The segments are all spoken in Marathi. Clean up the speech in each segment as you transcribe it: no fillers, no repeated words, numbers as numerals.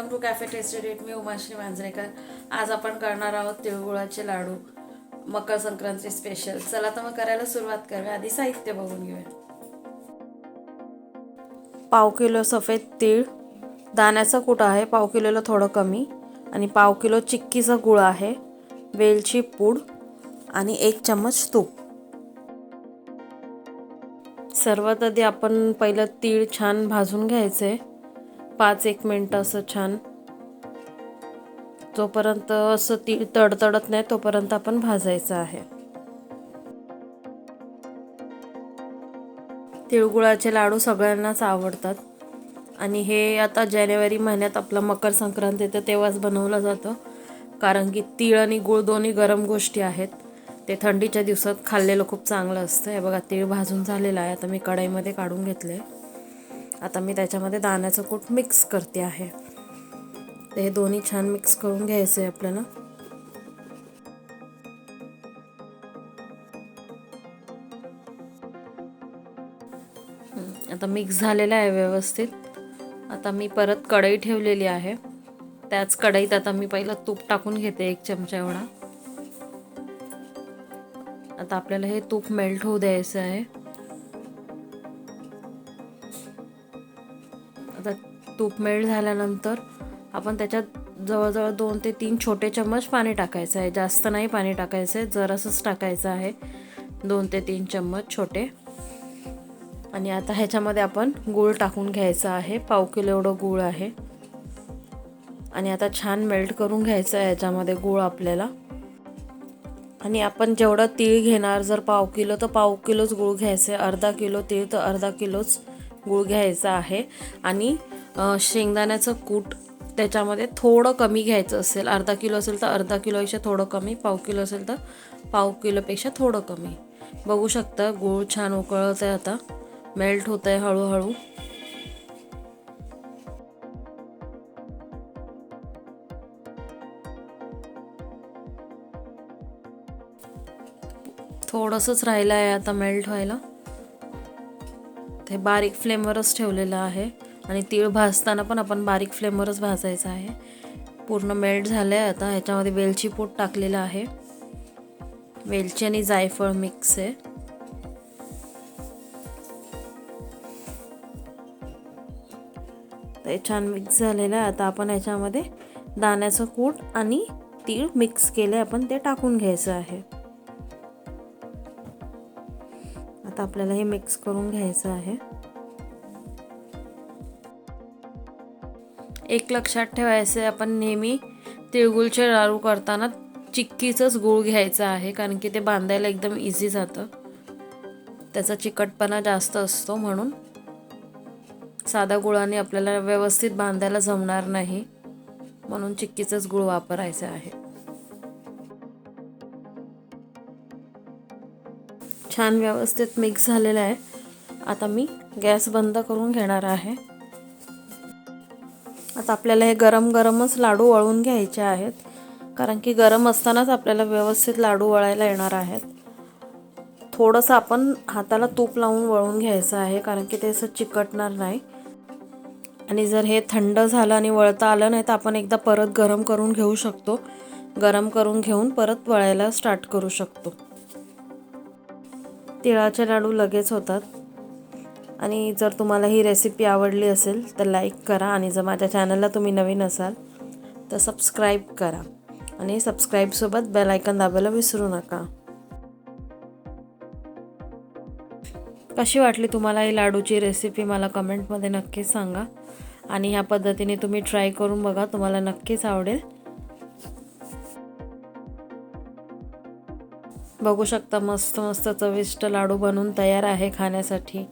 Welcome to Cafe Tasty Date. मी उमाश्री मांजरेकर. आज आपण करणार आहोत तिळगुळाचे लाडू, मकर संक्रांती स्पेशल. चला तर मग करायला सुरुवात करूया. आधी साहित्य बघून घेऊया. पाव किलो सफेद तीळ, दाण्याचा कूट आहे पाव किलोला थोडं कमी, आणि पाव किलो चिक्कीचा गुळ आहे, वेलची पूड आणि 1 चम्मच तूप. सर्वात आधी आपण पहिलं तीळ छान भाजून घ्यायचे 5-1 मिनिट असं छान. जोपर्यंत असं तीळ तडतडत नाही तोपर्यंत आपण भाजायचं आहे. तिळगुळाचे लाडू सगळ्यांनाच आवडतात आणि हे आता जानेवारी महिन्यात आपला मकर संक्रांत येते तेव्हाच बनवलं जातं, कारण की तीळ आणि गुळ दोन्ही गरम गोष्टी आहेत. ते थंडीच्या दिवसात खाल्लेलं खूप चांगलं असतं. हे बघा तीळ भाजून झालेलं आहे. आता मी कढईमध्ये काढून घेतले. आता मी त्याच्यामध्ये दाण्याचं कूट मिक्स करते आहे. ते दोन्ही छान मिक्स करून घ्यायचं आहे आपल्याला. आता मिक्स झालेलं आहे व्यवस्थित. आता मी परत कढई ठेवलेली आहे. त्याच कढईत आता मी पहिलं तूप टाकून घेते 1 चमचा एवढा. आता आपल्याला हे तूप मेल्ट होऊ द्यायचं आहे. आता तूप मेल्ट झाल्यानंतर आपण त्याच्यात जवळजवळ 2 ते 3 छोटे चम्मच पाणी टाकायचं आहे. जास्त नाही पाणी टाकायचं आहे, जरासंच टाकायचं आहे, 2 ते 3 चम्मच छोटे. आणि आता ह्याच्यामध्ये आपण गूळ टाकून घ्यायचा आहे. पाव किलो एवढं गूळ आहे. आणि आता छान मेल्ट करून घ्यायचं आहे ह्याच्यामध्ये गूळ आपल्याला. आणि आपण जेवढं तीळ घेणार, जर पाव किलो तर पाव किलोच गूळ घ्यायचं आहे, अर्धा किलो तीळ तर अर्धा किलोच गूळ घ्यायचा आहे. आणि शेंगदाण्याचं कूट त्याच्यामध्ये थोडं कमी घ्यायचं असेल. अर्धा किलो असेल तर अर्धा किलोपेक्षा थोडं कमी, पाव किलो असेल तर पाव किलोपेक्षा थोडं कमी. बघू शकता गूळ छान उकळत आहे, आता मेल्ट होत आहे हळूहळू. थोडंसंच राहिलं आहे आता मेल्ट व्हायला. ते बारीक फ्लेमवरच ठेवलेलं आहे आणि तीळ भाजताना पण आपण बारीक फ्लेमवरच भाजायचं आहे. पूर्ण मेल्ट झालं आहे. आता ह्याच्यामध्ये वेलची पूड टाकलेलं आहे. वेलची आणि जायफळ मिक्स आहे. ते छान मिक्स झालेलं आहे. आता आपण ह्याच्यामध्ये दाण्याचं कूट आणि तीळ मिक्स केले आपण ते टाकून घ्यायचं आहे. आता आपल्याला हे मिक्स करून घ्यायचं आहे. एक लक्षात ठेवायचं आहे, आपण नेहमी तिळगुळचे लाडू करताना चिक्कीचंच गूळ घ्यायचं आहे, कारण की ते बांधायला एकदम इझी जातं. त्याचा चिकटपणा जास्त असतो, म्हणून साधा गुळाने आपल्याला व्यवस्थित बांधायला जमणार नाही, म्हणून चिक्कीचंच गूळ वापरायचं आहे. छान व्यवस्थित मिक्स झालेलं आहे. आता मी गॅस बंद करून घेणार आहे. आता आपल्याला हे गरम गरमच लाडू वळून घ्यायचे आहेत, कारण की गरम असतानाच आपल्याला व्यवस्थित लाडू वळायला येणार आहेत. थोडंसं आपण हाताला तूप लावून वळून घ्यायचं आहे, कारण की ते असं चिकटणार नाही. आणि जर हे थंड झालं आणि वळता आलं नाही तर आपण एकदा परत गरम करून घेऊ शकतो. गरम करून घेऊन परत वळायला स्टार्ट करू शकतो. तिळाचे लाडू लगेच होतात. आणि जर तुम्हाला ही रेसिपी आवडली असेल तर लाईक करा, आणि जर माझ्या चॅनलला तुम्ही नवीन असाल तर सबस्क्राईब करा, आणि सबस्क्राईबसोबत बेल आयकॉन दाबायला विसरू नका. कशी वाटली तुम्हाला ही लाडूची रेसिपी मला कमेंटमध्ये नक्कीच सांगा. आणि ह्या पद्धतीने तुम्ही ट्राय करून बघा, तुम्हाला नक्कीच आवडेल. बघू शकता मस्त मस्त चविष्ट लाडू बनवून तयार आहे खाण्यासाठी.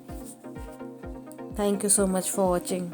Thank you so much for watching.